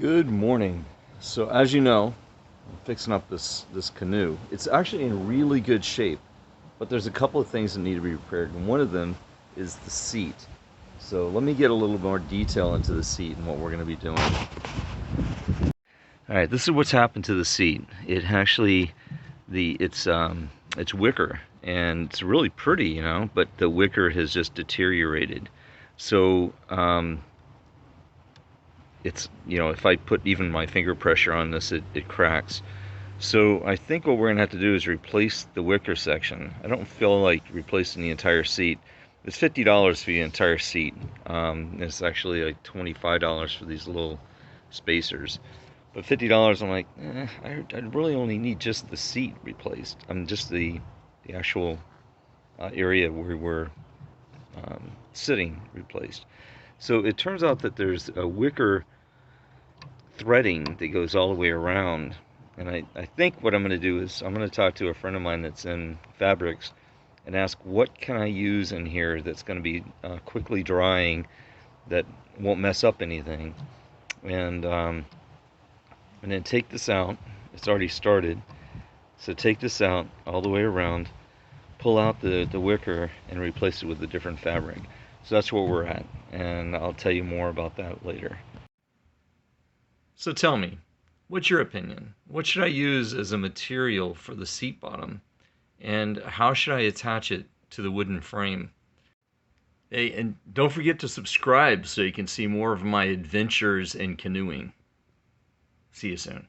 Good morning. So as you know, I'm fixing up this canoe. It's actually in really good shape, but there's a couple of things that need to be repaired, and one of them is the seat. So let me get a little more detail into the seat and what we're going to be doing. All right, this is what's happened to the seat. It actually it's wicker and it's really pretty, but the wicker has just deteriorated. So it's if I put even my finger pressure on this, it cracks. So I think what we're gonna have to do is replace the wicker section. I don't feel like replacing the entire seat. It's $50 for the entire seat. It's actually like $25 for these little spacers. But $50, I'm like, I really only need just the seat replaced. Just the actual area where we're sitting replaced. So it turns out that there's a wicker threading that goes all the way around. And I think what I'm going to do is I'm going to talk to a friend of mine that's in fabrics and ask what can I use in here that's going to be quickly drying that won't mess up anything. And then take this out. It's already started. So take this out all the way around, pull out the wicker and replace it with a different fabric. So that's where we're at, and I'll tell you more about that later. So tell me, what's your opinion? What should I use as a material for the seat bottom? And how should I attach it to the wooden frame? Hey, and don't forget to subscribe so you can see more of my adventures in canoeing. See you soon.